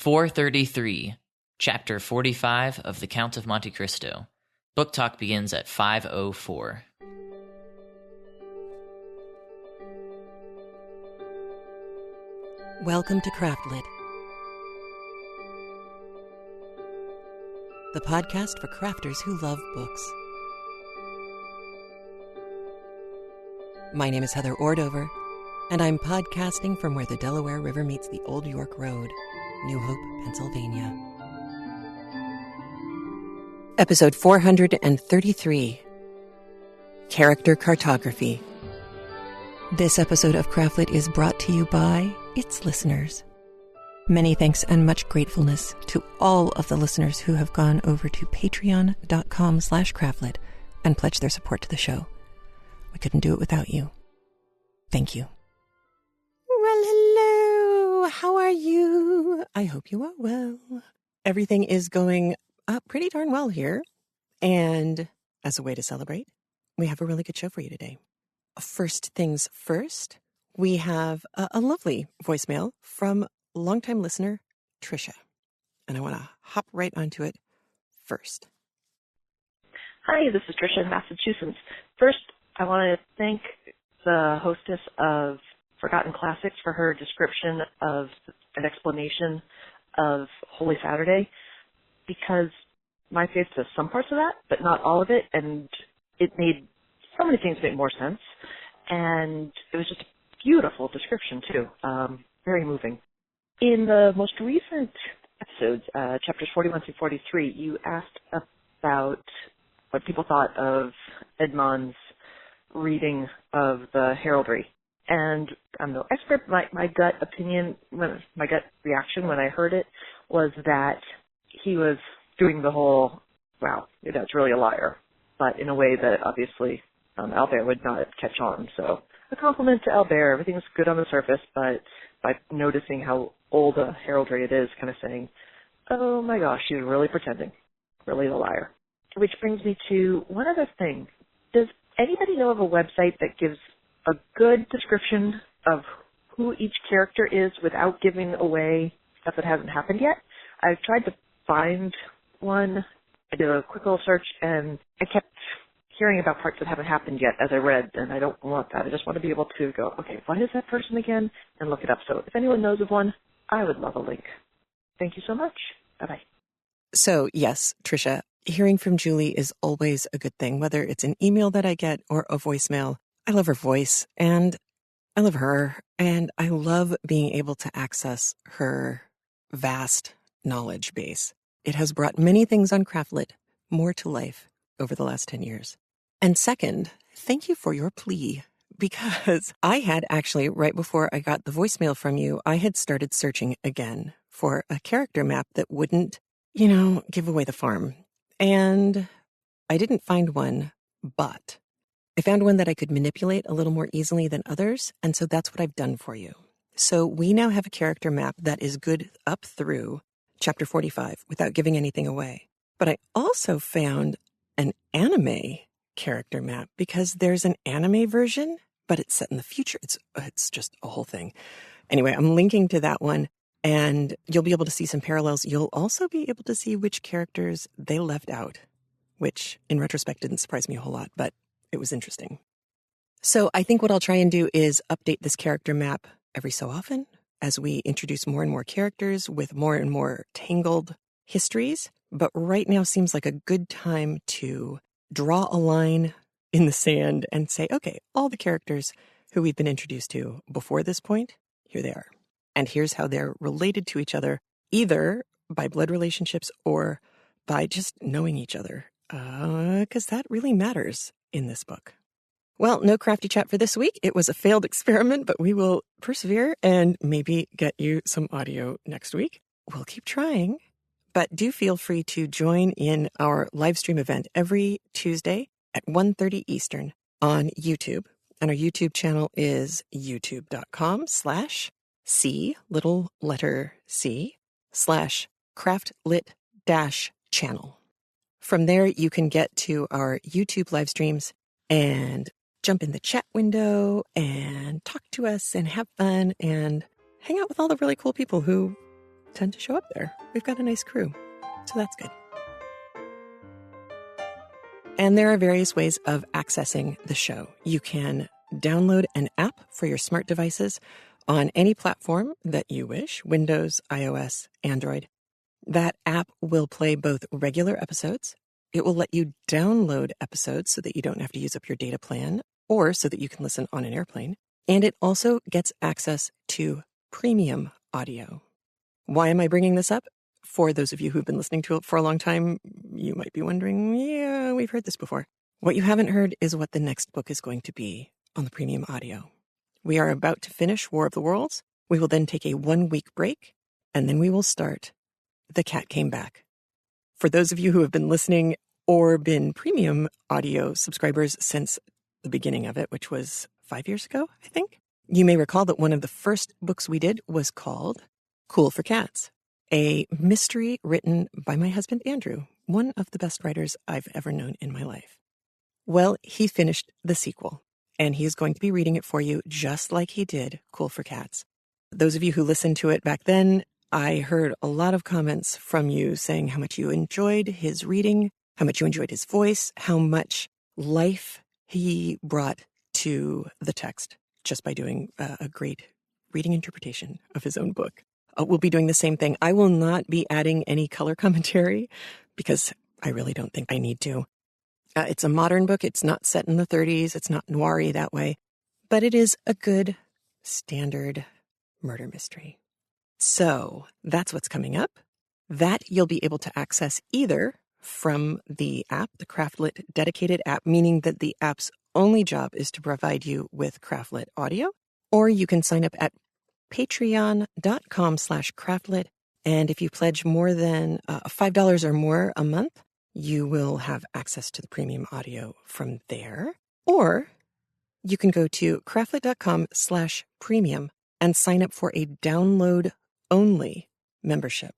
433, Chapter 45 of The Count of Monte Cristo. Book talk begins at 5:04. Welcome to Craftlit, the podcast for crafters who love books. My name is Heather Ordover, and I'm podcasting from where the Delaware River meets the Old York Road, New Hope, Pennsylvania. Episode 433, Character Cartography. This episode of Craftlit is brought to you by its listeners. Many thanks and much gratefulness to all of the listeners who have gone over to patreon.com/craftlit and pledged their support to the show. We couldn't do it without you. Thank you. Well, hello. How are you? I hope you are well. Everything is going pretty darn well here. And as a way to celebrate, we have a really good show for you today. First things first, we have a lovely voicemail from longtime listener Trisha. And I want to hop right onto it first. Hi, this is Trisha in Massachusetts. First, I want to thank the hostess of Forgotten Classics for her description of an explanation of Holy Saturday, because my faith does some parts of that, but not all of it, and it made so many things make more sense, and it was just a beautiful description, too. Very moving. In the most recent episodes, chapters 41 through 43, you asked about what people thought of Edmond's reading of the heraldry. And I'm no expert, my gut opinion, my gut reaction when I heard it was that he was doing the whole, wow, that's really a liar, but in a way that obviously Albert would not catch on. So a compliment to Albert. Everything's good on the surface, but by noticing how old a heraldry it is, kind of saying, oh my gosh, she's really pretending, really the liar. Which brings me to one other thing. Does anybody know of a website that gives a good description of who each character is without giving away stuff that hasn't happened yet? I've tried to find one. I did a quick little search, and I kept hearing about parts that haven't happened yet as I read, and I don't want that. I just want to be able to go, okay, what is that person again? And look it up. So if anyone knows of one, I would love a link. Thank you so much. Bye-bye. So, yes, Trisha, hearing from Julie is always a good thing, whether it's an email that I get or a voicemail. I love her voice, and I love her, and I love being able to access her vast knowledge base. It has brought many things on Craftlit more to life over the last 10 years. And second, thank you for your plea, because I had actually, right before I got the voicemail from you, I had started searching again for a character map that wouldn't, give away the farm. And I didn't find one, but I found one that I could manipulate a little more easily than others, and so that's what I've done for you. So we now have a character map that is good up through chapter 45 without giving anything away. But I also found an anime character map, because there's an anime version, but it's set in the future. It's just a whole thing. Anyway, I'm linking to that one, and you'll be able to see some parallels. You'll also be able to see which characters they left out, which in retrospect didn't surprise me a whole lot, but it was interesting. So I think what I'll try and do is update this character map every so often as we introduce more and more characters with more and more tangled histories. But right now seems like a good time to draw a line in the sand and say, okay, all the characters who we've been introduced to before this point, here they are. And here's how they're related to each other, either by blood relationships or by just knowing each other, because that really matters in this book. Well, no crafty chat for this week. It was a failed experiment, but we will persevere and maybe get you some audio next week. We'll keep trying, but do feel free to join in our live stream event every Tuesday at 1:30 Eastern on YouTube. And our YouTube channel is youtube.com/C_C/craftlit-channel. From there, you can get to our YouTube live streams and jump in the chat window and talk to us and have fun and hang out with all the really cool people who tend to show up there. We've got a nice crew, so that's good. And there are various ways of accessing the show. You can download an app for your smart devices on any platform that you wish, Windows, iOS, Android. That app will play both regular episodes. It will let you download episodes so that you don't have to use up your data plan or so that you can listen on an airplane. And it also gets access to premium audio. Why am I bringing this up? For those of you who've been listening to it for a long time, you might be wondering, yeah, we've heard this before. What you haven't heard is what the next book is going to be on the premium audio. We are about to finish War of the Worlds. We will then take a 1-week break, and then we will start The Cat Came Back. For those of you who have been listening or been premium audio subscribers since the beginning of it, which was 5 years ago, I think, you may recall that one of the first books we did was called Cool for Cats, a mystery written by my husband, Andrew, one of the best writers I've ever known in my life. Well, he finished the sequel, and he is going to be reading it for you just like he did Cool for Cats. Those of you who listened to it back then, I heard a lot of comments from you saying how much you enjoyed his reading, how much you enjoyed his voice, how much life he brought to the text just by doing a great reading interpretation of his own book. We'll be doing the same thing. I will not be adding any color commentary because I really don't think I need to. It's a modern book. It's not set in the 30s. It's not noir-y that way. But it is a good standard murder mystery. So that's what's coming up. That you'll be able to access either from the app, the Craftlit dedicated app, meaning that the app's only job is to provide you with Craftlit audio, or you can sign up at patreon.com/craftlit. And if you pledge more than $5 or more a month, you will have access to the premium audio from there. Or you can go to craftlit.com/premium and sign up for a download-only membership.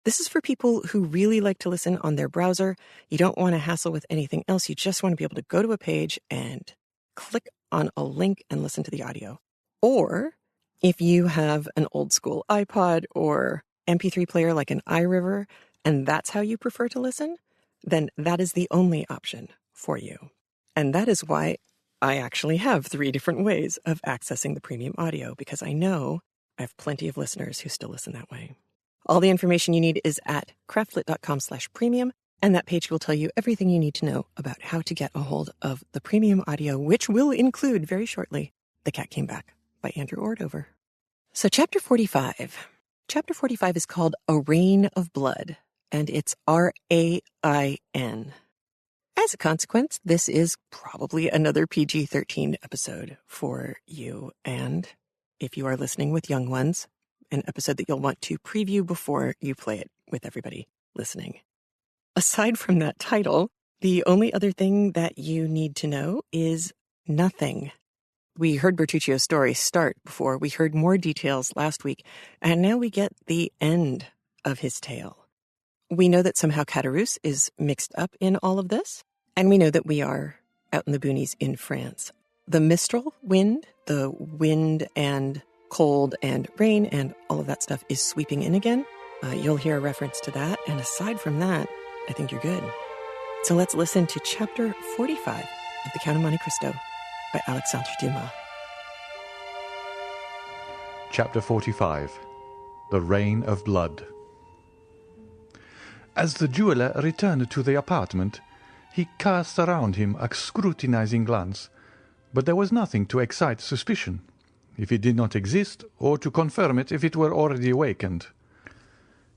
This is for people who really like to listen on their browser. You don't want to hassle with anything else. You just want to be able to go to a page and click on a link and listen to the audio. Or if you have an old school iPod or MP3 player like an iRiver, and that's how you prefer to listen, then that is the only option for you. And that is why I actually have 3 different ways of accessing the premium audio, because I know I have plenty of listeners who still listen that way. All the information you need is at craftlit.com/premium, and that page will tell you everything you need to know about how to get a hold of the premium audio, which will include very shortly The Cat Came Back by Andrew Ordover. So chapter 45. Chapter 45 is called A Rain of Blood, and it's RAIN. As a consequence, this is probably another PG-13 episode for you, and if you are listening with young ones, an episode that you'll want to preview before you play it with everybody listening. Aside from that title, the only other thing that you need to know is nothing. We heard Bertuccio's story start before. We heard more details last week, and now we get the end of his tale. We know that somehow Caderousse is mixed up in all of this, and we know that we are out in the boonies in France. The Mistral wind, the wind and cold and rain and all of that stuff is sweeping in again. You'll hear a reference to that, and aside from that, I think you're good. So let's listen to chapter 45 of The Count of Monte Cristo by Alexandré Dumas. Chapter 45. The Rain of Blood. As the jeweller returned to the apartment, he cast around him a scrutinizing glance, but there was nothing to excite suspicion, if it did not exist, or to confirm it if it were already awakened.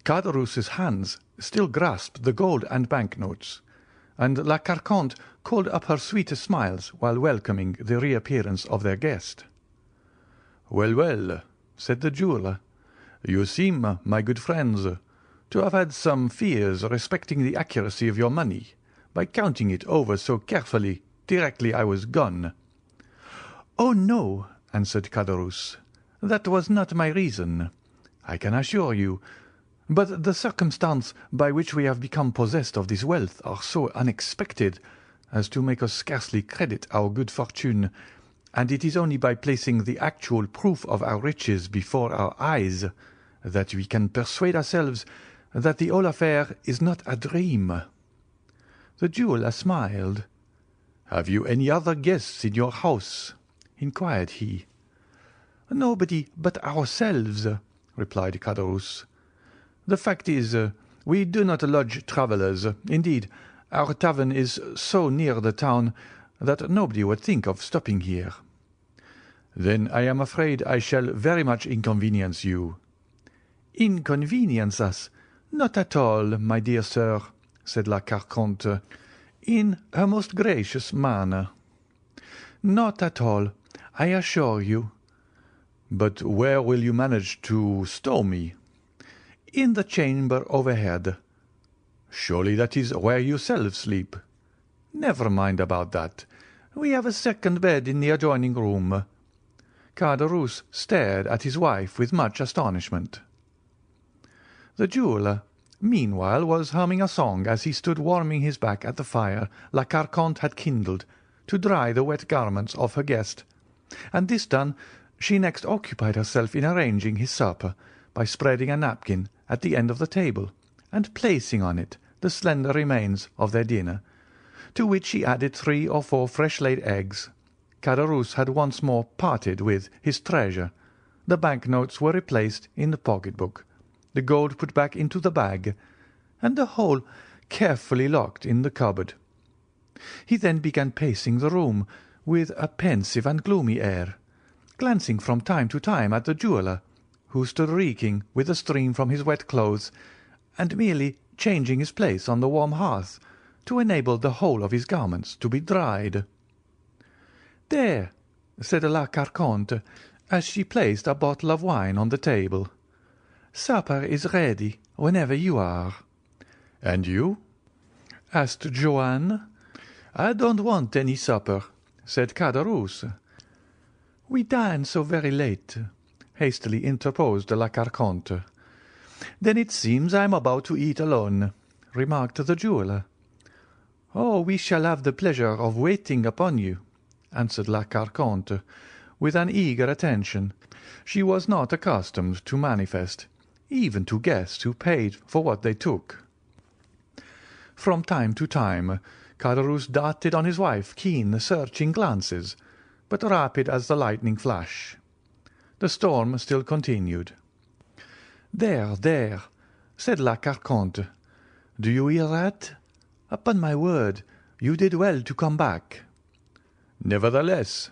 Caderousse's hands still grasped the gold and banknotes, and La Carconte called up her sweetest smiles while welcoming the reappearance of their guest. "Well, well," said the jeweller, "you seem, my good friends, to have had some fears respecting the accuracy of your money, by counting it over so carefully directly I was gone." "Oh, no," answered Caderousse, "that was not my reason, I can assure you. But the circumstance by which we have become possessed of this wealth are so unexpected as to make us scarcely credit our good fortune, and it is only by placing the actual proof of our riches before our eyes that we can persuade ourselves that the whole affair is not a dream." The jeweller smiled. "Have you any other guests in your house?" inquired he. "Nobody but ourselves," replied Caderousse. "The fact is, we do not lodge travellers. Indeed, our tavern is so near the town that nobody would think of stopping here." "Then I am afraid I shall very much inconvenience you." "Inconvenience us? Not at all, my dear sir," said La Carconte, in her most gracious manner. "Not at all, I assure you." "But where will you manage to stow me?" "In the chamber overhead." "Surely that is where you yourself sleep." "Never mind about that. We have a second bed in the adjoining room." Caderousse stared at his wife with much astonishment. The jeweller, meanwhile, was humming a song as he stood warming his back at the fire La Carconte had kindled to dry the wet garments of her guest, and this done, she next occupied herself in arranging his supper by spreading a napkin at the end of the table and placing on it the slender remains of their dinner, to which she added 3 or 4 fresh-laid eggs. Caderousse had once more parted with his treasure. The bank-notes were replaced in the pocket-book, the gold put back into the bag, and the whole carefully locked in the cupboard. He then began pacing the room with a pensive and gloomy air, glancing from time to time at the jeweller, who stood reeking with the stream from his wet clothes, and merely changing his place on the warm hearth to enable the whole of his garments to be dried. "There," said La Carconte, as she placed a bottle of wine on the table. "Supper is ready whenever you are." "And you?" asked Joanne. "I don't want any supper," said Caderousse. "We dine so very late," hastily interposed La Carconte. "Then it seems I am about to eat alone," remarked the jeweller. "Oh, we shall have the pleasure of waiting upon you," answered La Carconte, with an eager attention she was not accustomed to manifest, even to guests who paid for what they took. From time to time Caderousse darted on his wife keen, searching glances, but rapid as the lightning flash. The storm still continued. "There, there," said La Carconte. "Do you hear that? Upon my word, you did well to come back." "Nevertheless,"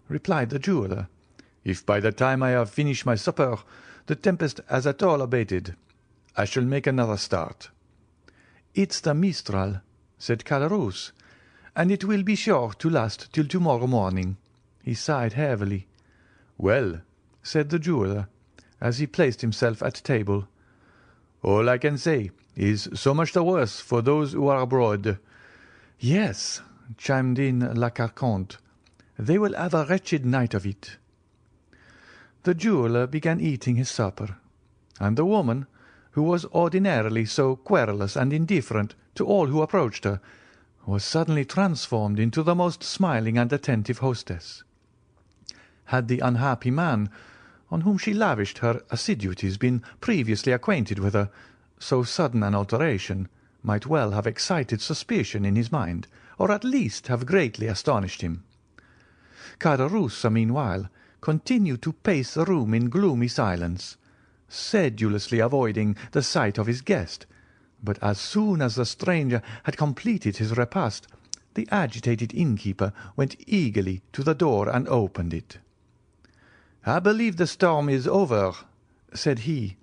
replied the jeweller, "if by the time I have finished my supper the tempest has at all abated, I shall make another start." "It's the Mistral," said Caderousse, "and it will be sure to last till tomorrow morning." He sighed heavily. "Well," said the jeweller, as he placed himself at table, "all I can say is so much the worse for those who are abroad." "Yes," chimed in La Carconte, "they will have a wretched night of it." The jeweller began eating his supper, and the woman, who was ordinarily so querulous and indifferent to all who approached her, was suddenly transformed into the most smiling and attentive hostess. Had the unhappy man, on whom she lavished her assiduities, been previously acquainted with her, so sudden an alteration might well have excited suspicion in his mind, or at least have greatly astonished him. Caderousse, meanwhile, continued to pace the room in gloomy silence, sedulously avoiding the sight of his guest, but as soon as the stranger had completed his repast, the agitated innkeeper went eagerly to the door and opened it. "I believe the storm is over," said he,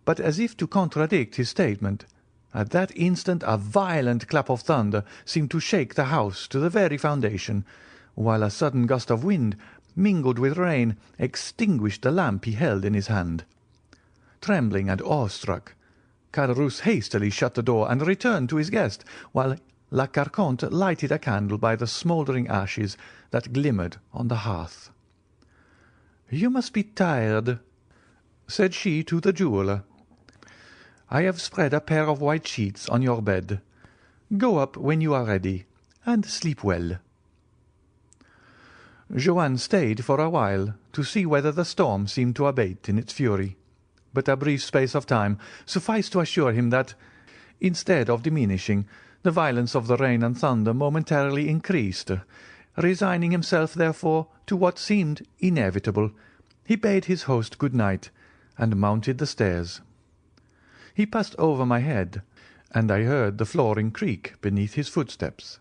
but as if to contradict his statement, at that instant a violent clap of thunder seemed to shake the house to the very foundation, while a sudden gust of wind, mingled with rain, extinguished the lamp he held in his hand. Trembling and awestruck, Caderousse hastily shut the door and returned to his guest, while La Carconte lighted a candle by the smouldering ashes that glimmered on the hearth. "You must be tired," said she to the jeweller. "I have spread a pair of white sheets on your bed. Go up when you are ready, and sleep well." Joanne stayed for a while to see whether the storm seemed to abate in its fury, but a brief space of time sufficed to assure him that, instead of diminishing, the violence of the rain and thunder momentarily increased. Resigning himself, therefore, to what seemed inevitable, he bade his host good night and mounted the stairs. He passed over my head, and I heard the flooring creak beneath his footsteps.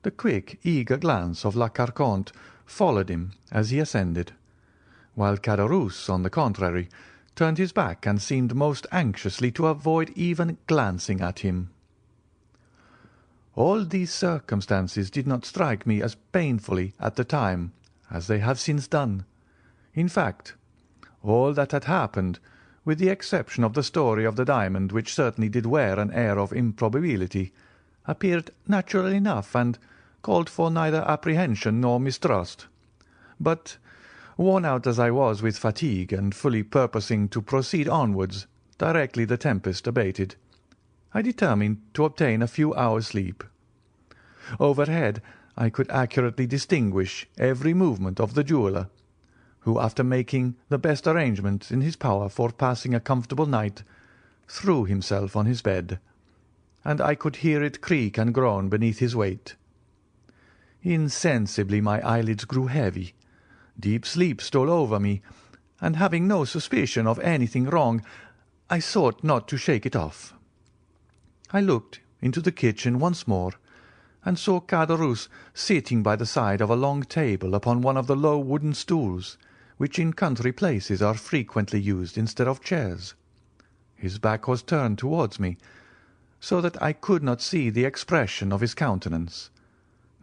The quick, eager glance of La Carconte followed him as he ascended, while Caderousse, on the contrary, turned his back and seemed most anxiously to avoid even glancing at him. All these circumstances did not strike me as painfully at the time as they have since done. In fact, all that had happened, with the exception of the story of the diamond, which certainly did wear an air of improbability, appeared natural enough and called for neither apprehension nor mistrust. But, worn out as I was with fatigue, and fully purposing to proceed onwards directly the tempest abated, I determined to obtain a few hours' sleep. Overhead I could accurately distinguish every movement of the jeweller, who, after making the best arrangements in his power for passing a comfortable night, threw himself on his bed, and I could hear it creak and groan beneath his weight. Insensibly my eyelids grew heavy, deep sleep stole over me, and having no suspicion of anything wrong, I sought not to shake it off. I looked into the kitchen once more, and saw Caderousse sitting by the side of a long table upon one of the low wooden stools, which in country places are frequently used instead of chairs. His back was turned towards me, so that I could not see the expression of his countenance.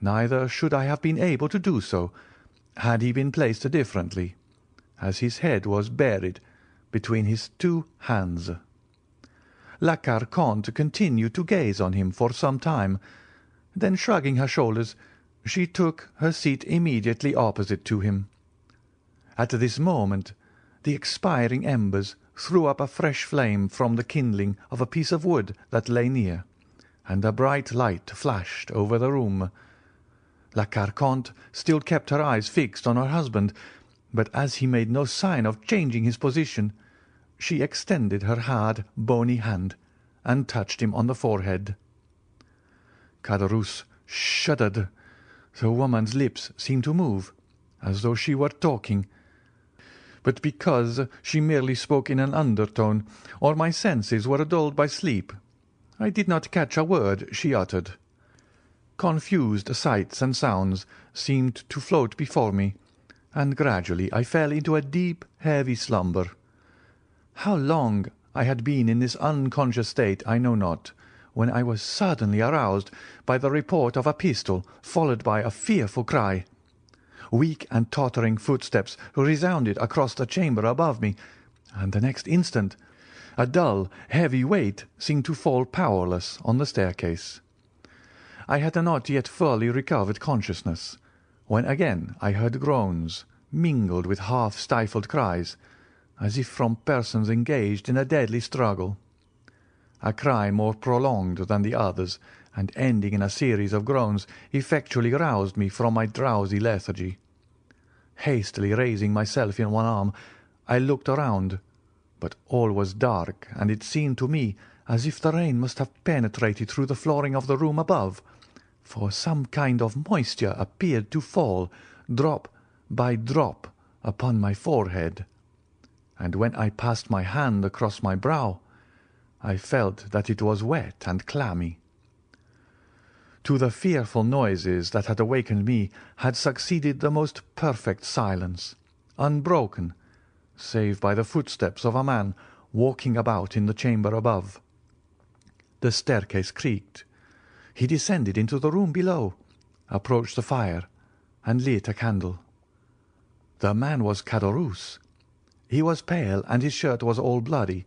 Neither should I have been able to do so had he been placed differently, as his head was buried between his two hands. La Carconte continued to gaze on him for some time. Then, shrugging her shoulders, she took her seat immediately opposite to him. At this moment the expiring embers threw up a fresh flame from the kindling of a piece of wood that lay near, and a bright light flashed over the room. La Carconte still kept her eyes fixed on her husband, but as he made no sign of changing his position, she extended her hard, bony hand and touched him on the forehead. Caderousse shuddered. The woman's lips seemed to move, as though she were talking, but because she merely spoke in an undertone, or my senses were dulled by sleep, I did not catch a word she uttered. Confused sights and sounds seemed to float before me, and gradually I fell into a deep, heavy slumber. How long I had been in this unconscious state I know not, when I was suddenly aroused by the report of a pistol, followed by a fearful cry. Weak and tottering footsteps resounded across the chamber above me, and the next instant a dull, heavy weight seemed to fall powerless on the staircase. I had not yet fully recovered consciousness, when again I heard groans, mingled with half-stifled cries, as if from persons engaged in a deadly struggle. A cry more prolonged than the others, and ending in a series of groans, effectually roused me from my drowsy lethargy. Hastily raising myself in one arm, I looked around, but all was dark, and it seemed to me as if the rain must have penetrated through the flooring of the room above, for some kind of moisture appeared to fall, drop by drop, upon my forehead, and when I passed my hand across my brow, I felt that it was wet and clammy. To the fearful noises that had awakened me had succeeded the most perfect silence, unbroken, save by the footsteps of a man walking about in the chamber above. The staircase creaked. He descended into the room below, approached the fire, and lit a candle. The man was Caderousse. He was pale, and his shirt was all bloody.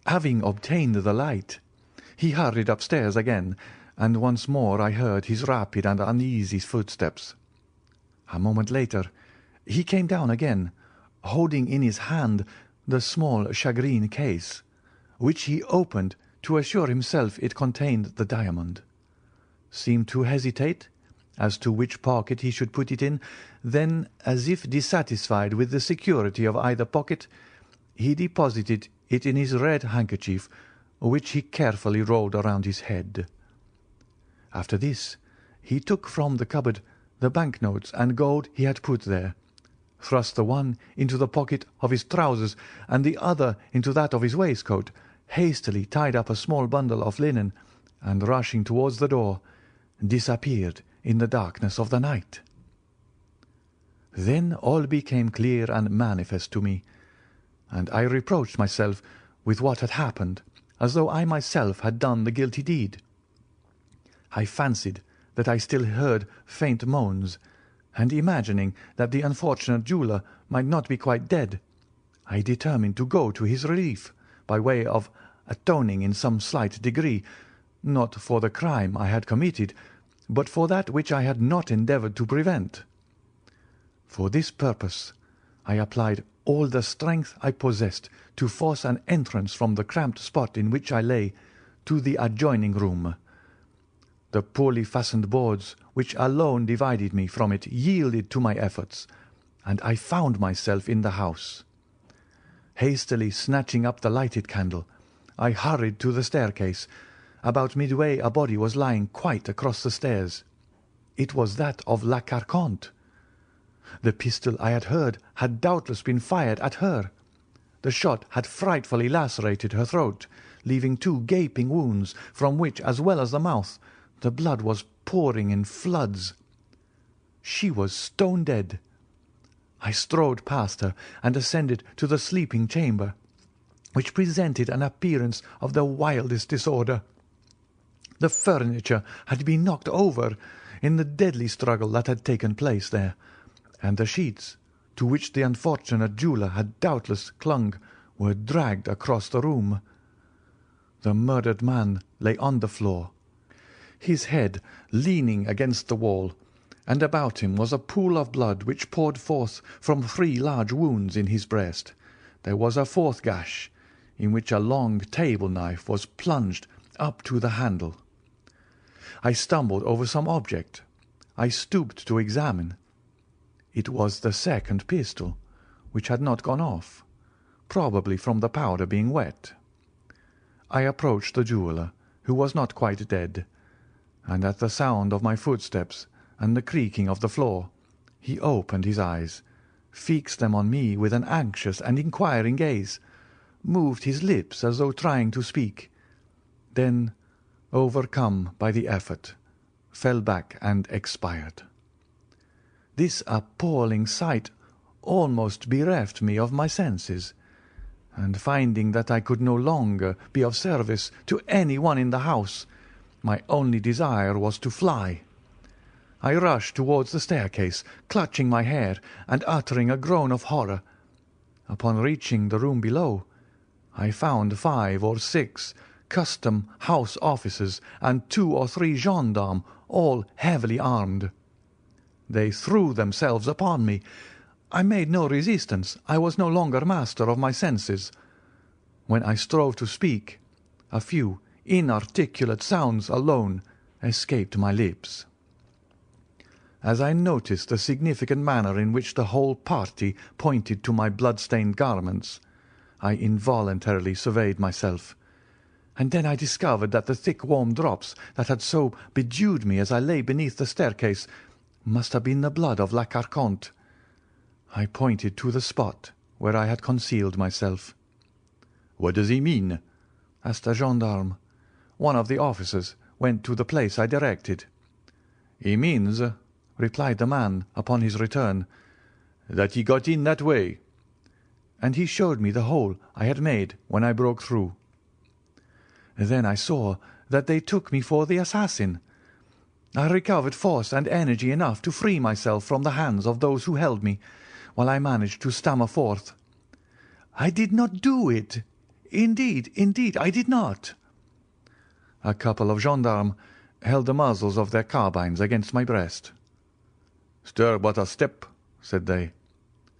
Having obtained the light, he hurried upstairs again, and once more I heard his rapid and uneasy footsteps. A moment later he came down again, holding in his hand the small shagreen case, which he opened to assure himself it contained the diamond, seemed to hesitate as to which pocket he should put it in, then, as if dissatisfied with the security of either pocket, he deposited it in his red handkerchief, which he carefully rolled around his head. After this, he took from the cupboard the banknotes and gold he had put there, thrust the one into the pocket of his trousers and the other into that of his waistcoat, hastily tied up a small bundle of linen, and rushing towards the door, disappeared in the darkness of the night. Then all became clear and manifest to me, and I reproached myself with what had happened, as though I myself had done the guilty deed. I fancied that I still heard faint moans, and imagining that the unfortunate jeweller might not be quite dead, I determined to go to his relief by way of atoning in some slight degree, not for the crime I had committed, but for that which I had not endeavoured to prevent. For this purpose I applied all the strength I possessed to force an entrance from the cramped spot in which I lay to the adjoining room. The poorly fastened boards which alone divided me from it yielded to my efforts, and I found myself in the house. Hastily snatching up the lighted candle, I hurried to the staircase. About midway a body was lying quite across the stairs. It was that of La Carconte. The pistol I had heard had doubtless been fired at her. The shot had frightfully lacerated her throat, leaving 2 gaping wounds, from which, as well as the mouth, the blood was pouring in floods. She was stone dead. I strode past her and ascended to the sleeping chamber, which presented an appearance of the wildest disorder. The furniture had been knocked over in the deadly struggle that had taken place there, and the sheets, to which the unfortunate jeweller had doubtless clung, were dragged across the room. The murdered man lay on the floor, his head leaning against the wall, and about him was a pool of blood which poured forth from 3 large wounds in his breast. There was a 4th gash, in which a long table knife was plunged up to the handle. I stumbled over some object. I stooped to examine. It was the 2nd pistol, which had not gone off, probably from the powder being wet. I approached the jeweller, who was not quite dead, and at the sound of my footsteps and the creaking of the floor, he opened his eyes, fixed them on me with an anxious and inquiring gaze, moved his lips as though trying to speak, then, overcome by the effort, fell back and expired. This appalling sight almost bereft me of my senses, and finding that I could no longer be of service to any one in the house, my only desire was to fly. I rushed towards the staircase, clutching my hair and uttering a groan of horror. Upon reaching the room below, I found 5 or 6 custom house officers and 2 or 3 gendarmes, all heavily armed. They threw themselves upon me. I made no resistance. I was no longer master of my senses. When I strove to speak, a few inarticulate sounds alone escaped my lips. As I noticed the significant manner in which the whole party pointed to my blood-stained garments, I involuntarily surveyed myself, and then I discovered that the thick warm drops that had so bedewed me as I lay beneath the staircase must have been the blood of La Carconte. I pointed to the spot where I had concealed myself. "What does he mean?" asked a gendarme. One of the officers went to the place I directed. "He means," replied the man upon his return, "that he got in that way." And he showed me the hole I had made when I broke through. Then I saw that they took me for the assassin. I recovered force and energy enough to free myself from the hands of those who held me, while I managed to stammer forth, "I did not do it. Indeed, I did not." A couple of gendarmes held the muzzles of their carbines against my breast. "Stir but a step," said they,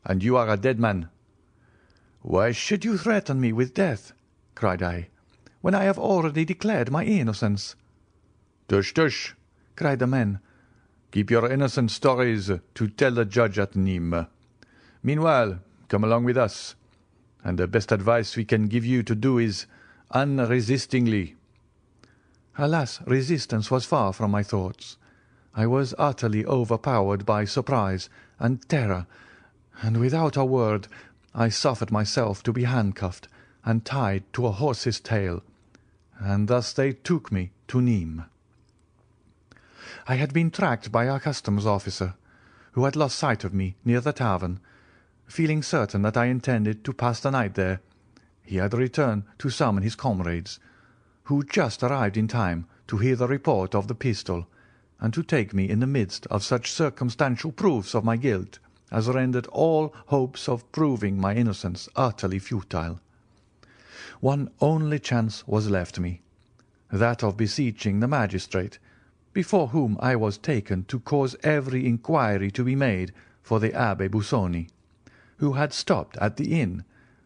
"and you are a dead man." "Why should you threaten me with death," cried I, "when I have already declared my innocence?" "Tush, tush," cried the men. "Keep your innocent stories to tell the judge at Nîmes. Meanwhile, come along with us, and the best advice we can give you to do is unresistingly." Alas, resistance was far from my thoughts. I was utterly overpowered by surprise and terror, and without a word I suffered myself to be handcuffed and tied to a horse's tail, and thus they took me to Nîmes. I had been tracked by a customs officer, who had lost sight of me near the tavern. Feeling certain that I intended to pass the night there, he had returned to summon his comrades, who just arrived in time to hear the report of the pistol, and to take me in the midst of such circumstantial proofs of my guilt as rendered all hopes of proving my innocence utterly futile. One only chance was left me, that of beseeching the magistrate, before whom I was taken to cause every inquiry to be made for the Abbé Busoni, who had stopped at the inn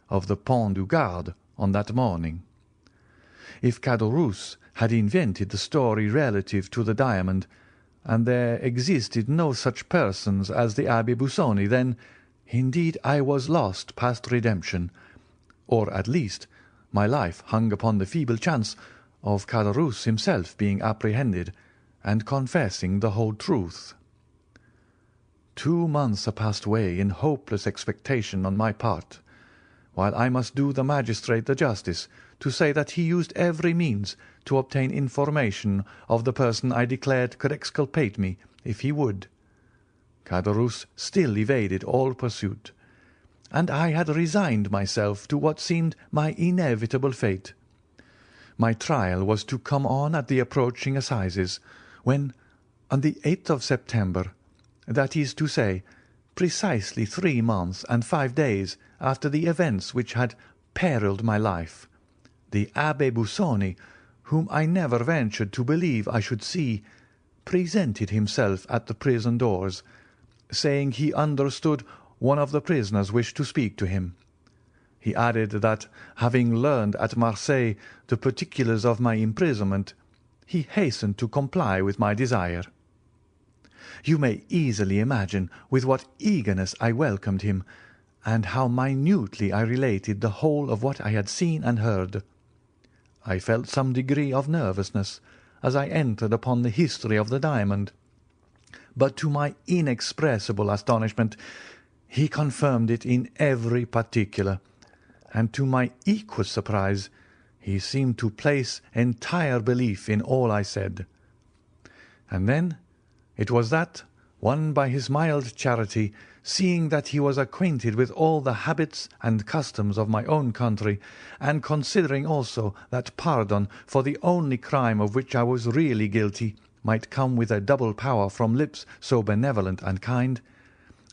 of the Pont du Gard on that morning. If Caderousse had invented the story relative to the diamond, and there existed no such persons as the Abbé Busoni, then, indeed, I was lost past redemption, or at least my life hung upon the feeble chance of Caderousse himself being apprehended and confessing the whole truth. 2 months passed away in hopeless expectation on my part, while I must do the magistrate the justice to say that he used every means to obtain information of the person I declared could exculpate me if he would. Caderousse still evaded all pursuit, and I had resigned myself to what seemed my inevitable fate. My trial was to come on at the approaching assizes, when, on the 8th of September, that is to say, precisely 3 months and 5 days after the events which had perilled my life, the Abbé Busoni, whom I never ventured to believe I should see, presented himself at the prison doors, saying he understood one of the prisoners wished to speak to him. He added that, having learned at Marseilles the particulars of my imprisonment, he hastened to comply with my desire. You may easily imagine with what eagerness I welcomed him, and how minutely I related the whole of what I had seen and heard. I felt some degree of nervousness as I entered upon the history of the diamond, but to my inexpressible astonishment he confirmed it in every particular, and to my equal surprise he seemed to place entire belief in all I said. And then it was that, won by his mild charity, seeing that he was acquainted with all the habits and customs of my own country, and considering also that pardon for the only crime of which I was really guilty might come with a double power from lips so benevolent and kind,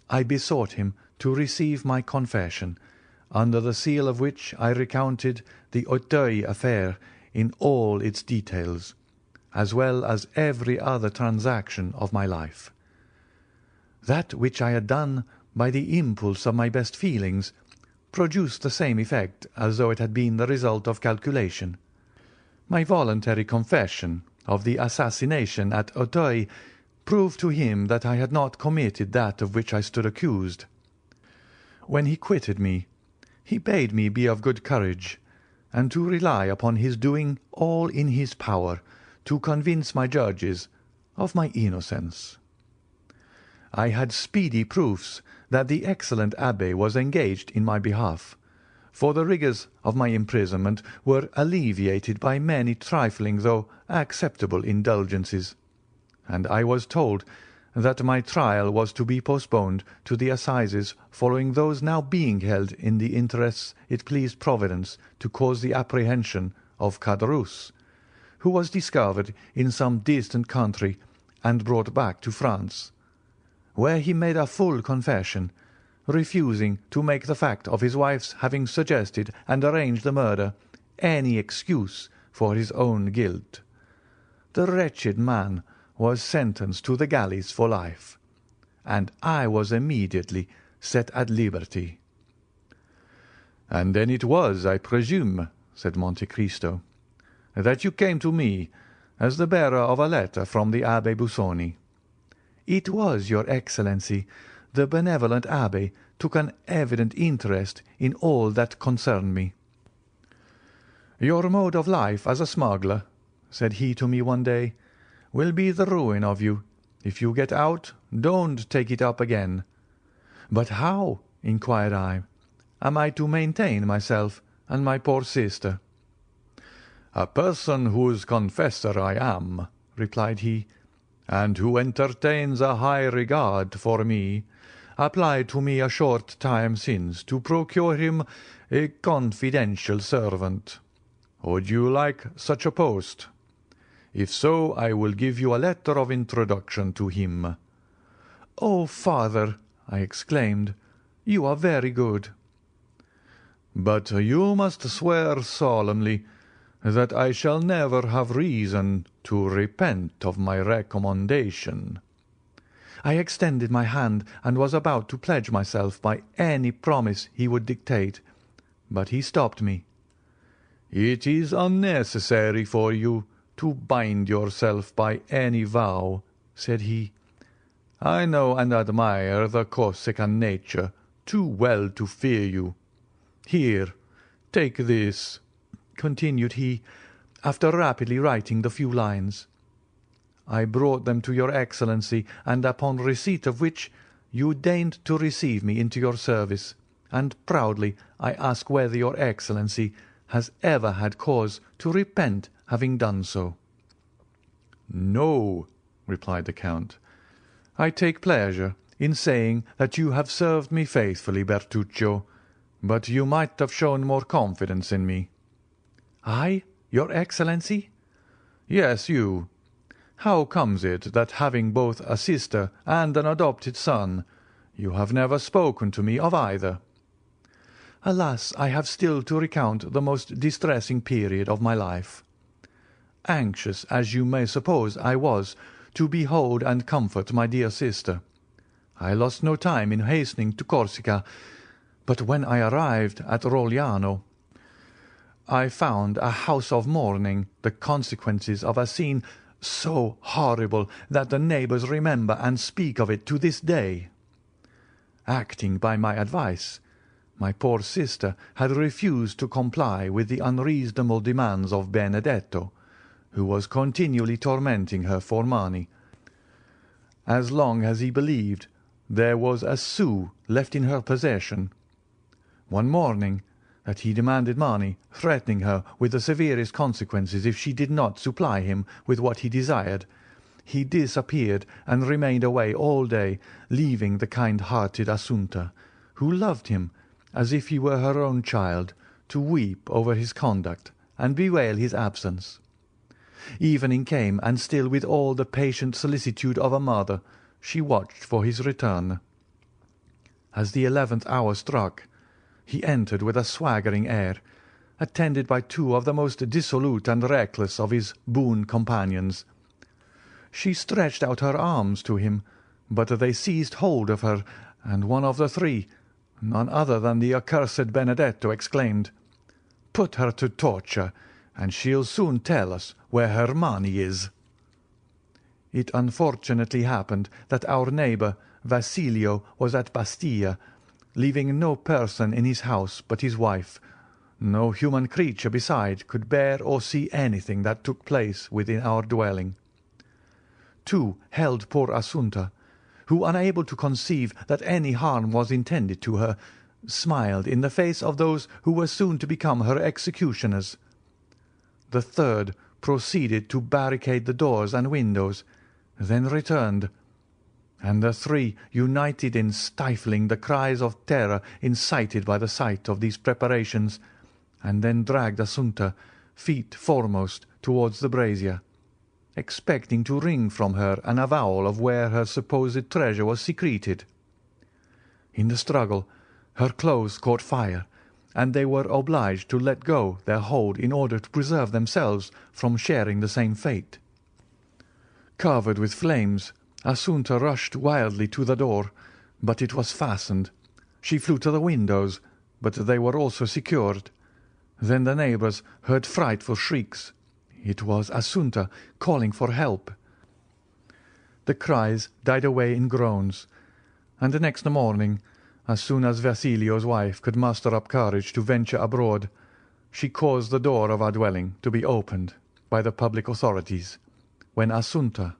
I besought him to receive my confession, under the seal of which I recounted the Auteuil affair in all its details, as well as every other transaction of my life. That which I had done by the impulse of my best feelings produced the same effect as though it had been the result of calculation. My voluntary confession of the assassination at Auteuil proved to him that I had not committed that of which I stood accused. When he quitted me, he bade me be of good courage, and to rely upon his doing all in his power to convince my judges of my innocence. I had speedy proofs that the excellent abbé was engaged in my behalf, for the rigours of my imprisonment were alleviated by many trifling though acceptable indulgences, and I was told that my trial was to be postponed to the assizes following those now being held in the interests it pleased Providence to cause the apprehension of Caderousse, who was discovered in some distant country and brought back to France, where he made a full confession, refusing to make the fact of his wife's having suggested and arranged the murder any excuse for his own guilt. The wretched man was sentenced to the galleys for life, and I was immediately set at liberty. "And then it was, I presume," said Monte Cristo, "that you came to me as the bearer of a letter from the Abbé Busoni." "It was, your Excellency. The benevolent abbé took an evident interest in all that concerned me. "Your mode of life as a smuggler," said he to me one day, "will be the ruin of you. If you get out, don't take it up again." "But how," inquired I, "am I to maintain myself and my poor sister?" "A person whose confessor I am," replied he, "and who entertains a high regard for me, applied to me a short time since to procure him a confidential servant. Would you like such a post? If so, I will give you a letter of introduction to him." "Oh, father," I exclaimed, "you are very good." "But you must swear solemnly that I shall never have reason to repent of my recommendation." I extended my hand and was about to pledge myself by any promise he would dictate, but he stopped me. "It is unnecessary for you to bind yourself by any vow," said he. "I know and admire the Corsican nature too well to fear you. Here, take this," continued he, after rapidly writing the few lines. "I brought them to your Excellency, and upon receipt of which you deigned to receive me into your service, and proudly I ask whether your Excellency has ever had cause to repent having done so." "No," replied the Count. "I take pleasure in saying that you have served me faithfully, Bertuccio, but you might have shown more confidence in me." "I, your Excellency?" "Yes, you. How comes it that, having both a sister and an adopted son, you have never spoken to me of either?" "Alas, I have still to recount the most distressing period of my life. Anxious, as you may suppose, I was to behold and comfort my dear sister. I lost no time in hastening to Corsica, but when I arrived at Rogliano, I found a house of mourning the consequences of a scene so horrible that the neighbours remember and speak of it to this day. Acting by my advice, my poor sister had refused to comply with the unreasonable demands of Benedetto, who was continually tormenting her for money, as long as he believed there was a sou left in her possession. One morning that he demanded money, threatening her with the severest consequences if she did not supply him with what he desired, he disappeared and remained away all day, leaving the kind-hearted Assunta, who loved him as if he were her own child, to weep over his conduct and bewail his absence. Evening came, and still with all the patient solicitude of a mother she watched for his return. As the 11th hour struck, he entered with a swaggering air, attended by two of the most dissolute and reckless of his boon companions. She stretched out her arms to him, but they seized hold of her, and one of the three, none other than the accursed Benedetto, exclaimed, "Put her to torture, and she'll soon tell us where her money is." It unfortunately happened that our neighbour Vassilio was at Bastia, leaving no person in his house but his wife. No human creature beside could bear or see anything that took place within our dwelling. Two held poor Assunta, who, unable to conceive that any harm was intended to her, smiled in the face of those who were soon to become her executioners. The third proceeded to barricade the doors and windows, then returned, and the three united in stifling the cries of terror incited by the sight of these preparations, and then dragged Assunta, feet foremost, towards the brazier, expecting to wring from her an avowal of where her supposed treasure was secreted. In the struggle her clothes caught fire, and they were obliged to let go their hold in order to preserve themselves from sharing the same fate. Covered with flames, Assunta rushed wildly to the door, but it was fastened. She flew to the windows, but they were also secured. Then the neighbours heard frightful shrieks. It was Assunta calling for help. The cries died away in groans, and the next morning As soon as Vasilio's wife could muster up courage to venture abroad, she caused the door of our dwelling to be opened by the public authorities, when Assunta,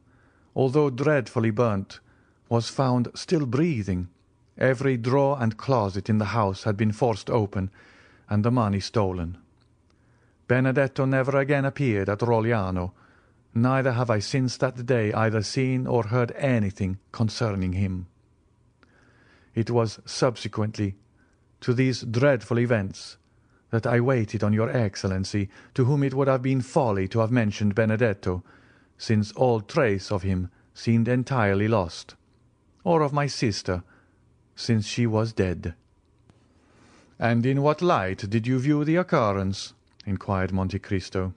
although dreadfully burnt, was found still breathing. Every drawer and closet in the house had been forced open, and the money stolen. Benedetto never again appeared at Rogliano, neither have I since that day either seen or heard anything concerning him. It was subsequently to these dreadful events that I waited on your Excellency, to whom it would have been folly to have mentioned Benedetto, since all trace of him seemed entirely lost, or of my sister, since she was dead." "And in what light did you view the occurrence?" inquired Monte Cristo.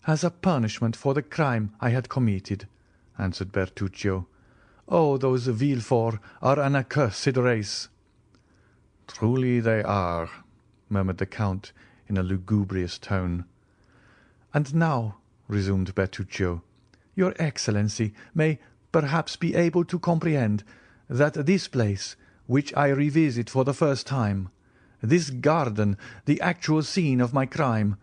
"As a punishment for the crime I had committed," answered Bertuccio. "Oh, those Villefort are an accursed race." "Truly they are," murmured the Count in a lugubrious tone. "And now," resumed Bertuccio, "your Excellency may perhaps be able to comprehend that this place, which I revisit for the first time, this garden, the actual scene of my crime,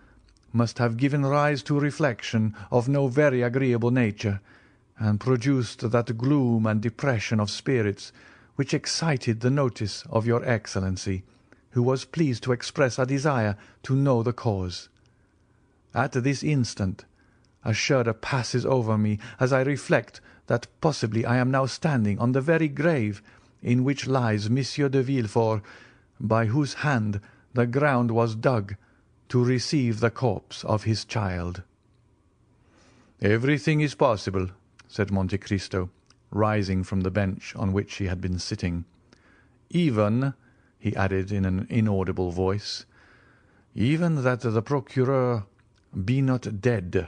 must have given rise to reflection of no very agreeable nature, and produced that gloom and depression of spirits which excited the notice of your Excellency, who was pleased to express a desire to know the cause. At this instant a shudder passes over me as I reflect that possibly I am now standing on the very grave in which lies Monsieur de Villefort, by whose hand the ground was dug to receive the corpse of his child." "Everything is possible," said Monte Cristo, rising from the bench on which he had been sitting. "Even," he added in an inaudible voice, "even that the procureur be not dead.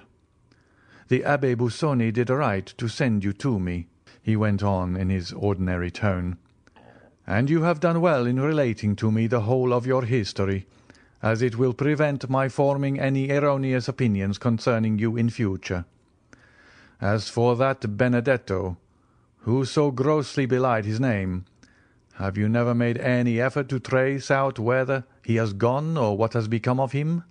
The Abbé Busoni did right to send you to me," he went on in his ordinary tone, "and you have done well in relating to me the whole of your history, as it will prevent my forming any erroneous opinions concerning you in future. As for that Benedetto, who so grossly belied his name, have you never made any effort to trace out whether he has gone or what has become of him?"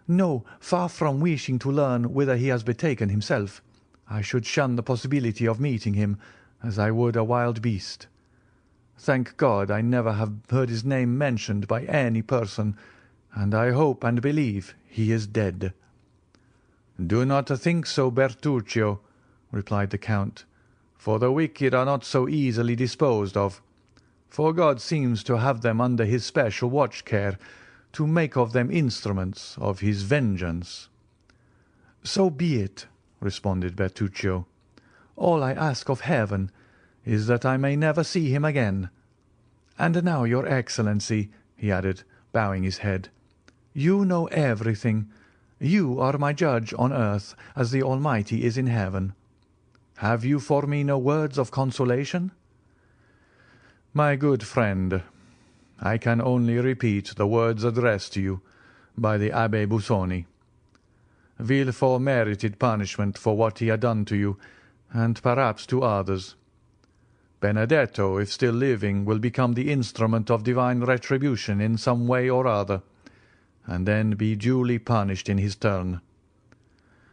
"No, far from wishing to learn whither he has betaken himself. I should shun the possibility of meeting him as I would a wild beast. Thank God, I never have heard his name mentioned by any person, and I hope and believe he is dead." "Do not think so, Bertuccio," replied the Count, "for the wicked are not so easily disposed of, for God seems to have them under his special watch care, to make of them instruments of his vengeance." "So be it," responded Bertuccio. "All I ask of heaven is that I may never see him again. And now, your Excellency," he added, bowing his head, "you know everything. You are my judge on earth as the Almighty is in heaven. Have you for me no words of consolation?" "My good friend, I can only repeat the words addressed to you by the Abbé Busoni. Villefort merited punishment for what he had done to you, and perhaps to others. Benedetto, if still living, will become the instrument of divine retribution in some way or other, and then be duly punished in his turn.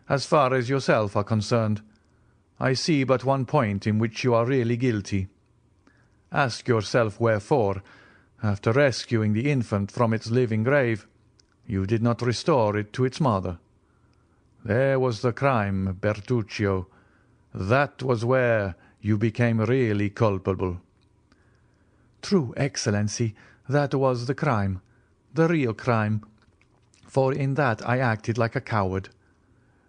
As far as yourself are concerned, I see but one point in which you are really guilty. Ask yourself wherefore, after rescuing the infant from its living grave, you did not restore it to its mother. There was the crime, Bertuccio. That was where you became really culpable." "True, Excellency, that was the crime, the real crime, for in that I acted like a coward.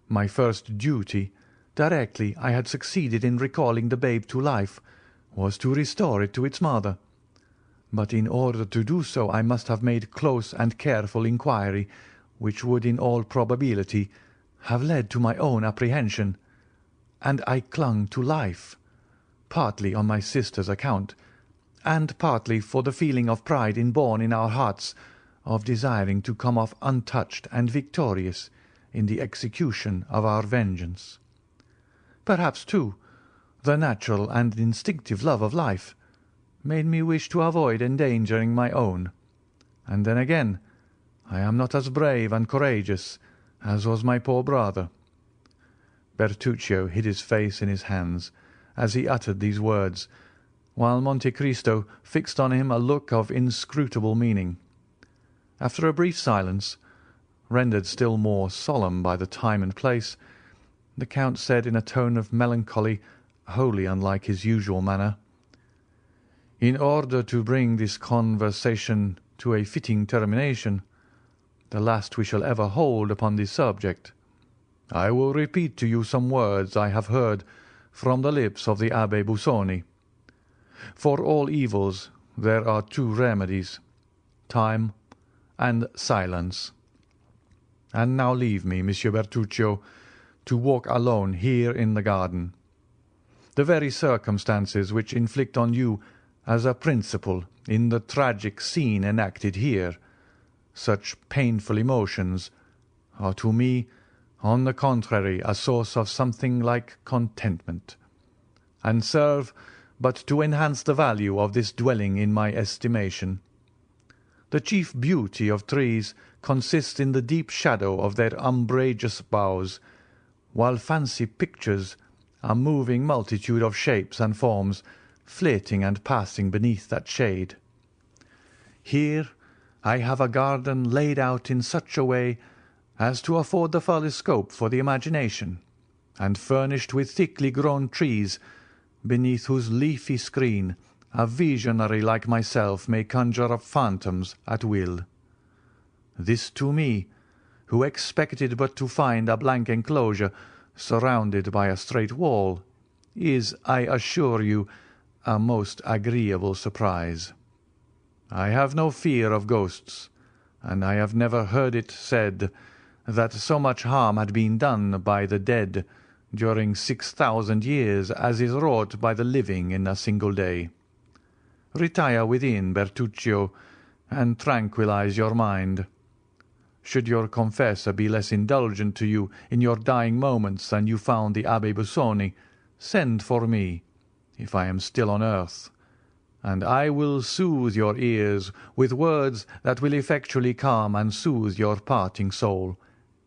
My first duty, directly I had succeeded in recalling the babe to life, was to restore it to its mother. But in order to do so I must have made close and careful inquiry, which would in all probability have led to my own apprehension, and I clung to life, partly on my sister's account, and partly for the feeling of pride inborn in our hearts of desiring to come off untouched and victorious in the execution of our vengeance. Perhaps, too, the natural and instinctive love of life, made me wish to avoid endangering my own. And then again, I am not as brave and courageous as was my poor brother." Bertuccio hid his face in his hands as he uttered these words, while Monte Cristo fixed on him a look of inscrutable meaning. After a brief silence, rendered still more solemn by the time and place, the Count said in a tone of melancholy wholly unlike his usual manner, "In order to bring this conversation to a fitting termination, the last we shall ever hold upon this subject, I will repeat to you some words I have heard from the lips of the Abbé Busoni. For all evils there are two remedies, time and silence. And now leave me, Monsieur Bertuccio, to walk alone here in the garden. The very circumstances which inflict on you as a principal in the tragic scene enacted here such painful emotions are to me, on the contrary, a source of something like contentment, and serve but to enhance the value of this dwelling in my estimation. The chief beauty of trees consists in the deep shadow of their umbrageous boughs, while fancy pictures a moving multitude of shapes and forms flitting and passing beneath that shade. Here I have a garden laid out in such a way as to afford the fullest scope for the imagination, and furnished with thickly grown trees, beneath whose leafy screen a visionary like myself may conjure up phantoms at will. This to me, who expected but to find a blank enclosure surrounded by a straight wall, is, I assure you, a most agreeable surprise. I have no fear of ghosts, and I have never heard it said that so much harm had been done by the dead during 6,000 years as is wrought by the living in a single day. Retire within, Bertuccio, and tranquillize your mind. Should your confessor be less indulgent to you in your dying moments than you found the Abbé Busoni, send for me, if I am still on earth, and I will soothe your ears with words that will effectually calm and soothe your parting soul,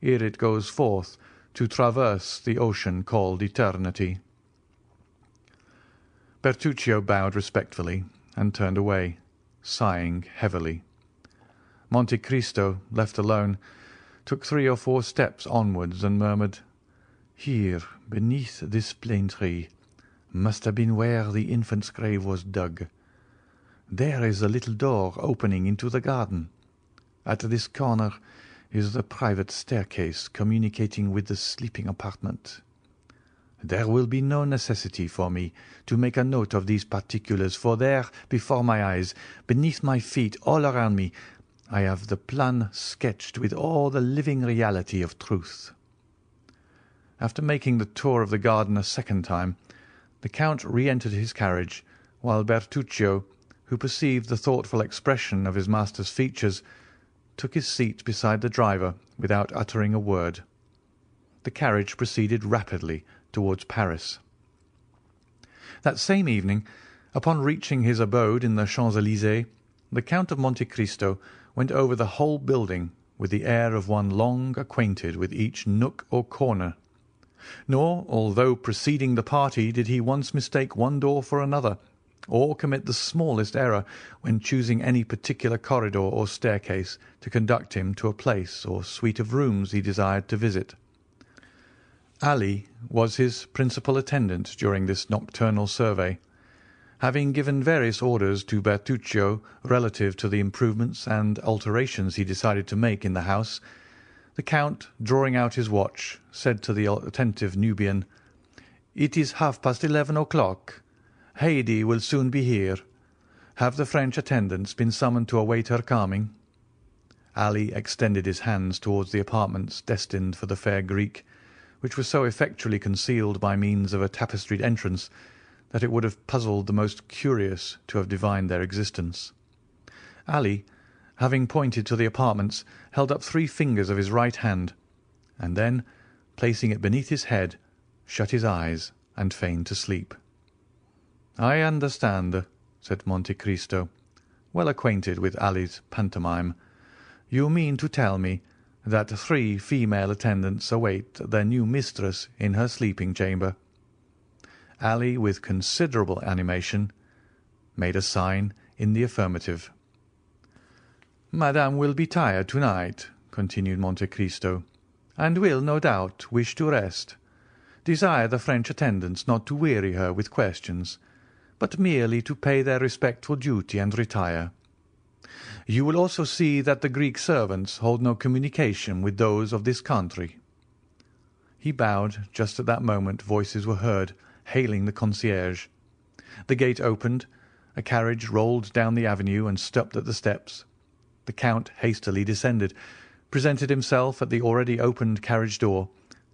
ere it goes forth to traverse the ocean called eternity." Bertuccio bowed respectfully and turned away, sighing heavily. Monte Cristo, left alone, took 3 or 4 steps onwards and murmured, "Here, beneath this plane tree, must have been where the infant's grave was dug. There is a little door opening into the garden. At this corner is the private staircase communicating with the sleeping apartment. There will be no necessity for me to make a note of these particulars, for there, before my eyes, beneath my feet, all around me, I have the plan sketched with all the living reality of truth." After making the tour of the garden a second time, the Count re-entered his carriage, while Bertuccio, who perceived the thoughtful expression of his master's features, took his seat beside the driver without uttering a word. The carriage proceeded rapidly towards Paris. That same evening, upon reaching his abode in the Champs-Élysées, the Count of Monte Cristo went over the whole building with the air of one long acquainted with each nook or corner. Nor, although preceding the party, did he once mistake one door for another, or commit the smallest error when choosing any particular corridor or staircase to conduct him to a place or suite of rooms he desired to visit. Ali was his principal attendant during this nocturnal survey. Having given various orders to Bertuccio relative to the improvements and alterations he decided to make in the house, the Count, drawing out his watch, said to the attentive Nubian, "It is 11:30. Haydée will soon be here. Have the French attendants been summoned to await her coming?" Ali extended his hands towards the apartments destined for the fair Greek, which was so effectually concealed by means of a tapestried entrance that it would have puzzled the most curious to have divined their existence. Ali, having pointed to the apartments, held up 3 fingers of his right hand, and then, placing it beneath his head, shut his eyes and feigned to sleep. "I understand," said Monte Cristo, well acquainted with Ali's pantomime. "You mean to tell me that 3 female attendants await their new mistress in her sleeping chamber?" Ali, with considerable animation, made a sign in the affirmative. "Madame will be tired to-night," continued Monte Cristo, "and will, no doubt, wish to rest. Desire the French attendants not to weary her with questions, but merely to pay their respectful duty and retire. You will also see that the Greek servants hold no communication with those of this country." He bowed. Just at that moment voices were heard hailing the concierge. The gate opened, a carriage rolled down the avenue and stopped at the steps. The Count hastily descended, presented himself at the already opened carriage door,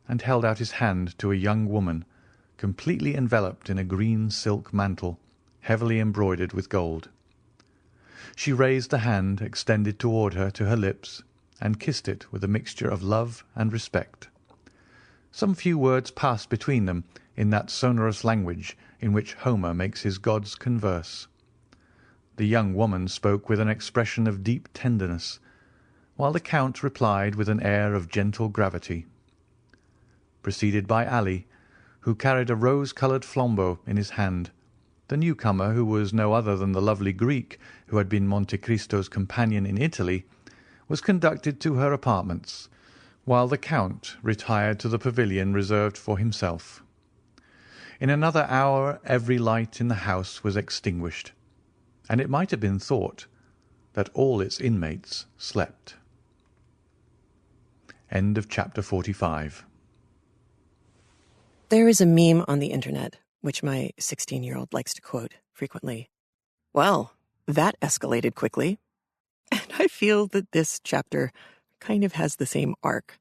and held out his hand to a young woman, completely enveloped in a green silk mantle, heavily embroidered with gold. She raised the hand extended toward her to her lips, and kissed it with a mixture of love and respect. Some few words passed between them in that sonorous language in which Homer makes his gods converse. The young woman spoke with an expression of deep tenderness, while the Count replied with an air of gentle gravity. Preceded by Ali, who carried a rose-coloured flambeau in his hand, the newcomer, who was no other than the lovely Greek who had been Monte Cristo's companion in Italy, was conducted to her apartments, while the Count retired to the pavilion reserved for himself. In another hour every light in the house was extinguished, and it might have been thought that all its inmates slept. End of chapter 45. There is a meme on the internet, which my 16-year-old likes to quote frequently. Well, that escalated quickly. And I feel that this chapter kind of has the same arc.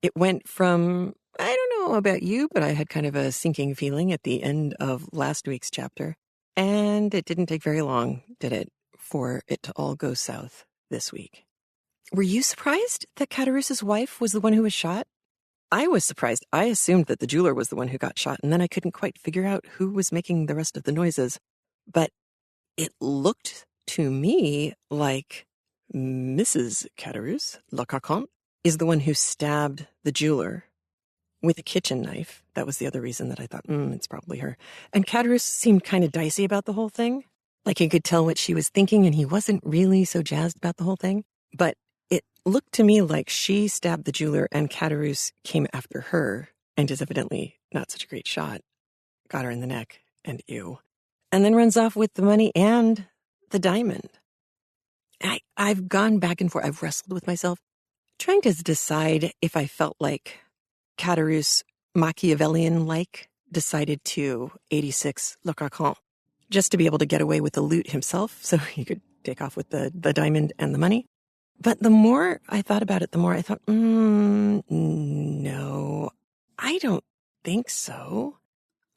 It went from, I don't know about you, but I had kind of a sinking feeling at the end of last week's chapter. And it didn't take very long, did it, for it to all go south this week. Were you surprised that Caderousse's wife was the one who was shot? I was surprised. I assumed that the jeweler was the one who got shot, and then I couldn't quite figure out who was making the rest of the noises. But it looked to me like Mrs. Caderousse, La Carconte, is the one who stabbed the jeweler with a kitchen knife. That was the other reason that I thought, it's probably her. And Caderousse seemed kind of dicey about the whole thing. Like he could tell what she was thinking, and he wasn't really so jazzed about the whole thing. But it looked to me like she stabbed the jeweler and Caderousse came after her and is evidently not such a great shot. Got her in the neck, and ew. And then runs off with the money and the diamond. I've gone back and forth. I've wrestled with myself, trying to decide if I felt like Caderousse, Machiavellian-like, decided to 86 Le Carconte just to be able to get away with the loot himself so he could take off with the diamond and the money. But the more I thought about it, the more I thought, no, I don't think so.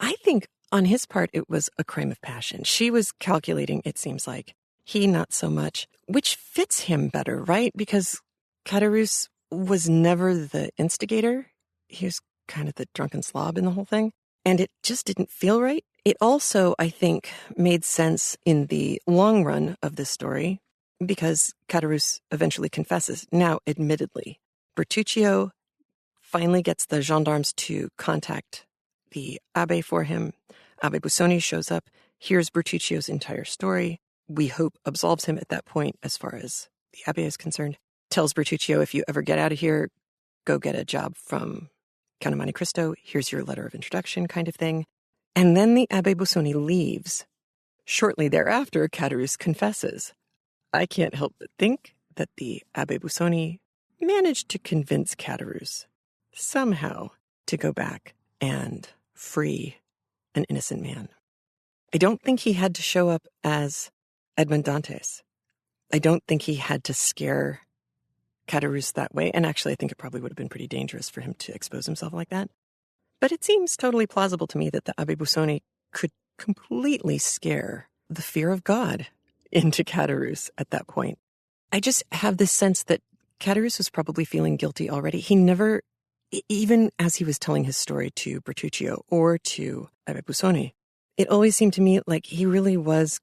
I think on his part, it was a crime of passion. She was calculating, it seems like. He not so much, which fits him better, right? Because Caderousse was never the instigator. He was kind of the drunken slob in the whole thing. And it just didn't feel right. It also, I think, made sense in the long run of this story because Caderousse eventually confesses. Now, admittedly, Bertuccio finally gets the gendarmes to contact the Abbé for him. Abbé Busoni shows up, hears Bertuccio's entire story. We hope absolves him at that point as far as the Abbé is concerned. Tells Bertuccio, if you ever get out of here, go get a job from Count of Monte Cristo. Here's your letter of introduction kind of thing. And then the Abbé Busoni leaves. Shortly thereafter, Caderousse confesses. I can't help but think that the Abbé Busoni managed to convince Caderousse somehow to go back and free an innocent man. I don't think he had to show up as Edmond Dantes. I don't think he had to scare Caderousse that way. And actually, I think it probably would have been pretty dangerous for him to expose himself like that. But it seems totally plausible to me that the Abbé Busoni could completely scare the fear of God into Caderousse at that point. I just have this sense that Caderousse was probably feeling guilty already. He never, even as he was telling his story to Bertuccio or to Abbé Busoni, it always seemed to me like he really was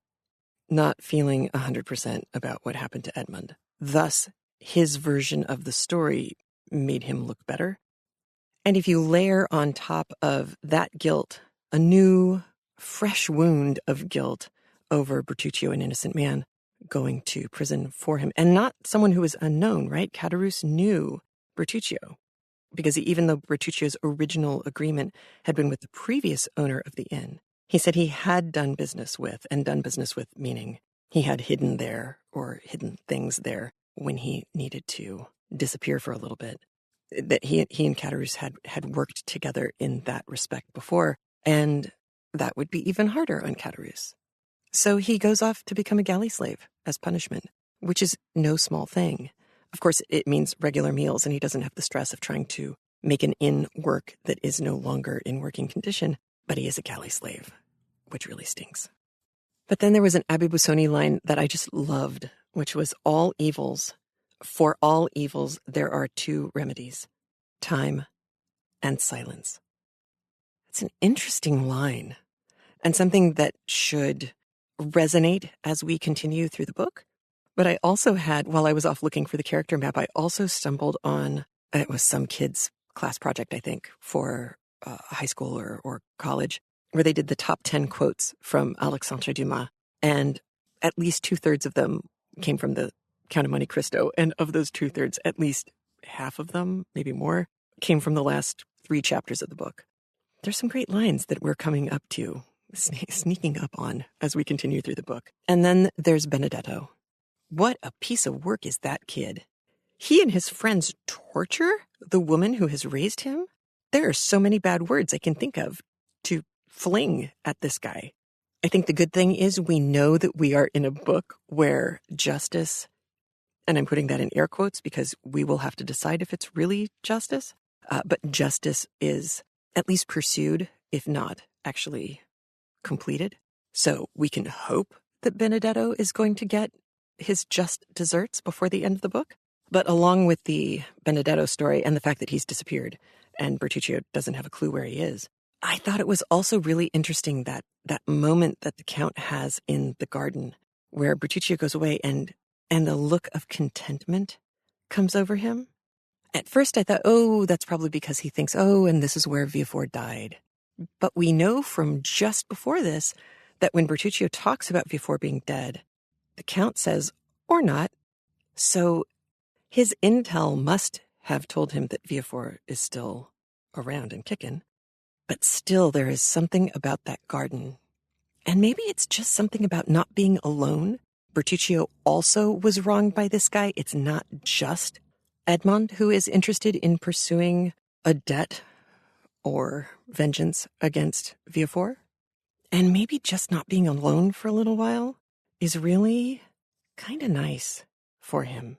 not feeling 100% about what happened to Edmund. Thus, his version of the story made him look better. And if you layer on top of that guilt a new, fresh wound of guilt over Bertuccio, an innocent man, going to prison for him, and not someone who was unknown, right? Caderousse knew Bertuccio, because even though Bertuccio's original agreement had been with the previous owner of the inn, he said he had done business with, and done business with meaning he had hidden there or hidden things there when he needed to disappear for a little bit. That he and Caderousse had worked together in that respect before, and that would be even harder on Caderousse. So he goes off to become a galley slave as punishment, which is no small thing. Of course, it means regular meals, and he doesn't have the stress of trying to make an inn work that is no longer in working condition, but he is a galley slave, which really stinks. But then there was an Abbe Busoni line that I just loved, which was for all evils, there are two remedies, time and silence. It's an interesting line, and something that should resonate as we continue through the book. But I also had, while I was off looking for the character map, I also stumbled on, it was some kid's class project, I think, for high school or college, where they did the top 10 quotes from Alexandré Dumas. And at least 2/3 of them came from the Count of Monte Cristo. And of those 2/3, at least half of them, maybe more, came from the last 3 chapters of the book. There's some great lines that we're coming up to, sneaking up on as we continue through the book. And then there's Benedetto. What a piece of work is that kid? He and his friends torture the woman who has raised him? There are so many bad words I can think of to fling at this guy. I think the good thing is we know that we are in a book where justice, and I'm putting that in air quotes because we will have to decide if it's really justice, but justice is at least pursued, if not actually completed. So we can hope that Benedetto is going to get his just desserts before the end of the book. But along with the Benedetto story and the fact that he's disappeared and Bertuccio doesn't have a clue where he is, I thought it was also really interesting that moment that the Count has in the garden where Bertuccio goes away and the look of contentment comes over him. At first I thought, oh, that's probably because he thinks, oh, and this is where Villefort died. But we know from just before this that when Bertuccio talks about Villefort being dead, the Count says, or not. So his intel must have told him that Villefort is still around and kicking. But still, there is something about that garden. And maybe it's just something about not being alone. Bertuccio also was wronged by this guy. It's not just Edmond who is interested in pursuing a debt or vengeance against Villefort. And maybe just not being alone for a little while is really kind of nice for him.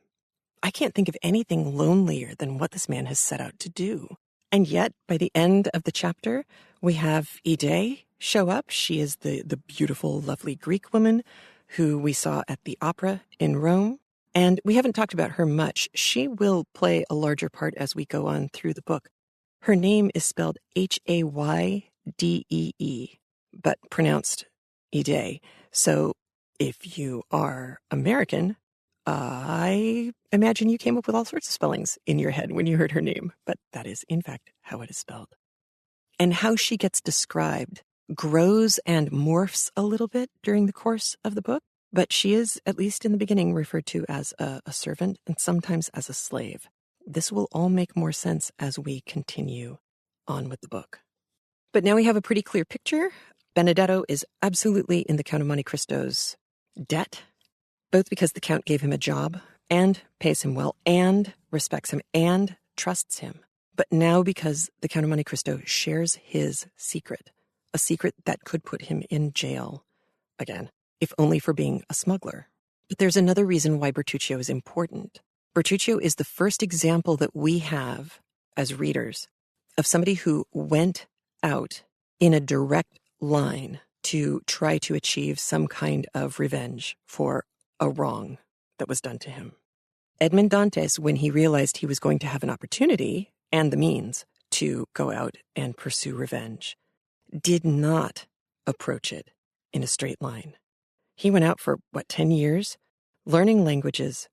I can't think of anything lonelier than what this man has set out to do. And yet, by the end of the chapter, we have Ide show up. She is the beautiful, lovely Greek woman who we saw at the opera in Rome. And we haven't talked about her much. She will play a larger part as we go on through the book. Her name is spelled Haydee, but pronounced Ide. So if you are American, I imagine you came up with all sorts of spellings in your head when you heard her name, but that is, in fact, how it is spelled. And how she gets described grows and morphs a little bit during the course of the book, but she is, at least in the beginning, referred to as a servant and sometimes as a slave. This will all make more sense as we continue on with the book. But now we have a pretty clear picture. Benedetto is absolutely in the Count of Monte Cristo's debt, both because the Count gave him a job and pays him well and respects him and trusts him. But now because the Count of Monte Cristo shares his secret, a secret that could put him in jail again, if only for being a smuggler. But there's another reason why Bertuccio is important. Bertuccio is the first example that we have as readers of somebody who went out in a direct line to try to achieve some kind of revenge for a wrong that was done to him. Edmond Dantes, when he realized he was going to have an opportunity and the means to go out and pursue revenge, did not approach it in a straight line. He went out for, 10 years? Learning languages,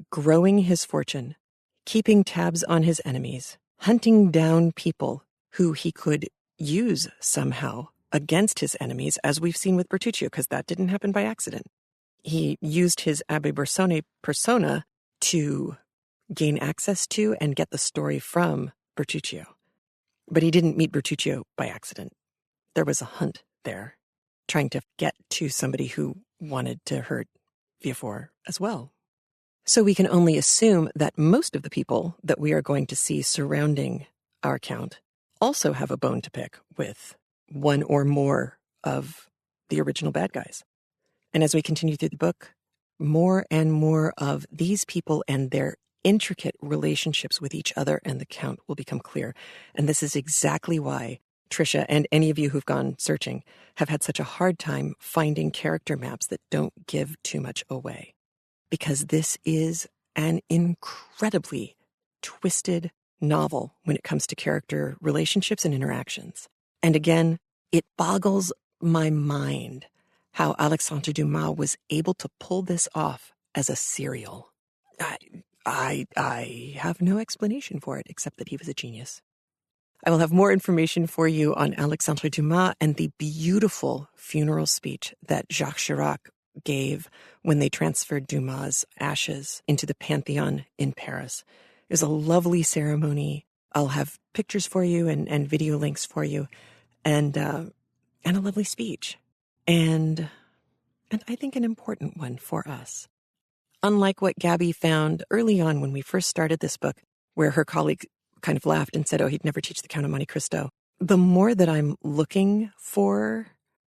growing his fortune, keeping tabs on his enemies, hunting down people who he could use somehow against his enemies, as we've seen with Bertuccio, because that didn't happen by accident. He used his Abbe Bersone persona to gain access to and get the story from Bertuccio. But he didn't meet Bertuccio by accident. There was a hunt there, trying to get to somebody who wanted to hurt Villefort as well. So we can only assume that most of the people that we are going to see surrounding our count also have a bone to pick with one or more of the original bad guys. And as we continue through the book, more and more of these people and their intricate relationships with each other and the count will become clear. And this is exactly why Tricia and any of you who've gone searching have had such a hard time finding character maps that don't give too much away. Because this is an incredibly twisted novel when it comes to character relationships and interactions. And again, it boggles my mind how Alexandre Dumas was able to pull this off as a serial. I have no explanation for it except that he was a genius. I will have more information for you on Alexandre Dumas and the beautiful funeral speech that Jacques Chirac gave when they transferred Dumas' ashes into the Pantheon in Paris. It was a lovely ceremony. I'll have pictures for you and video links for you, and a lovely speech, and I think an important one for us. Unlike what Gabby found early on when we first started this book, where her colleague kind of laughed and said, oh, he'd never teach the Count of Monte Cristo. The more that I'm looking for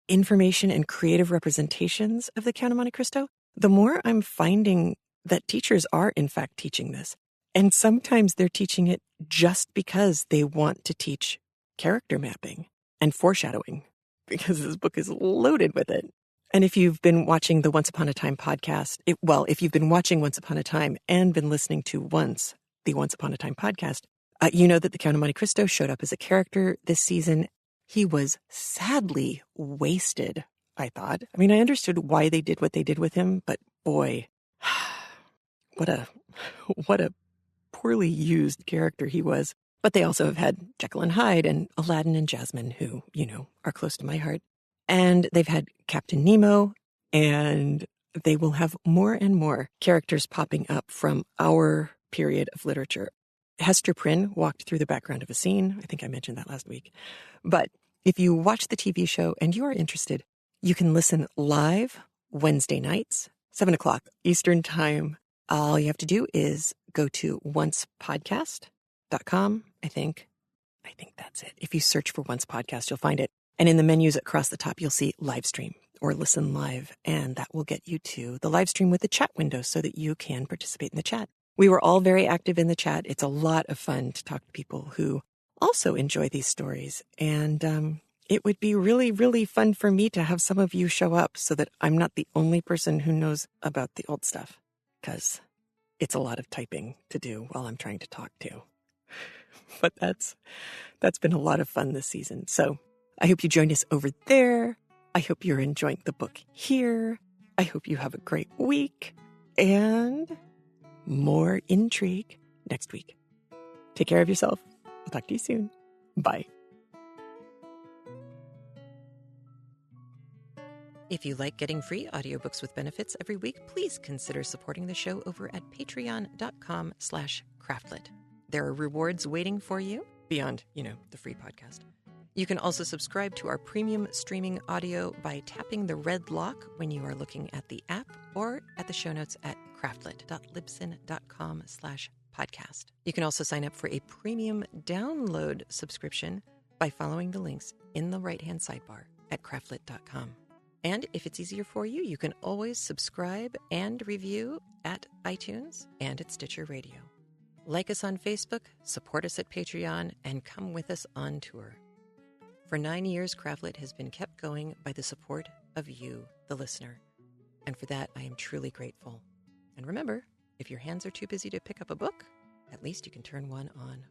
information and creative representations of the Count of Monte Cristo, the more I'm finding that teachers are in fact teaching this. And sometimes they're teaching it just because they want to teach character mapping and foreshadowing, because this book is loaded with it. And if you've been watching the Once Upon a Time podcast, if you've been watching Once Upon a Time and been listening to the Once Upon a Time podcast, you know that the Count of Monte Cristo showed up as a character this season. He was sadly wasted, I thought. I mean, I understood why they did what they did with him, but boy, what a poorly used character he was. But they also have had Jekyll and Hyde and Aladdin and Jasmine, who, are close to my heart. And they've had Captain Nemo, and they will have more and more characters popping up from our period of literature. Hester Prynne walked through the background of a scene. I think I mentioned that last week. But if you watch the TV show and you are interested, you can listen live Wednesday nights, 7 o'clock Eastern Time. All you have to do is go to oncepodcast.com, I think that's it. If you search for Once Podcast, you'll find it. And in the menus across the top, you'll see live stream or listen live. And that will get you to the live stream with the chat window so that you can participate in the chat. We were all very active in the chat. It's a lot of fun to talk to people who also enjoy these stories. And it would be really, really fun for me to have some of you show up so that I'm not the only person who knows about the old stuff, because it's a lot of typing to do while I'm trying to talk too. But that's been a lot of fun this season. So I hope you joined us over there. I hope you're enjoying the book here. I hope you have a great week. And more intrigue next week. Take care of yourself. I'll talk to you soon. Bye. If you like getting free audiobooks with benefits every week, please consider supporting the show over at patreon.com/craftlit. There are rewards waiting for you beyond, the free podcast. You can also subscribe to our premium streaming audio by tapping the red lock when you are looking at the app or at the show notes at craftlit.libsyn.com/podcast. You can also sign up for a premium download subscription by following the links in the right-hand sidebar at craftlit.com. And if it's easier for you, you can always subscribe and review at iTunes and at Stitcher Radio. Like us on Facebook, support us at Patreon, and come with us on tour. For 9 years, Craftlit has been kept going by the support of you, the listener. And for that, I am truly grateful. And remember, if your hands are too busy to pick up a book, at least you can turn one on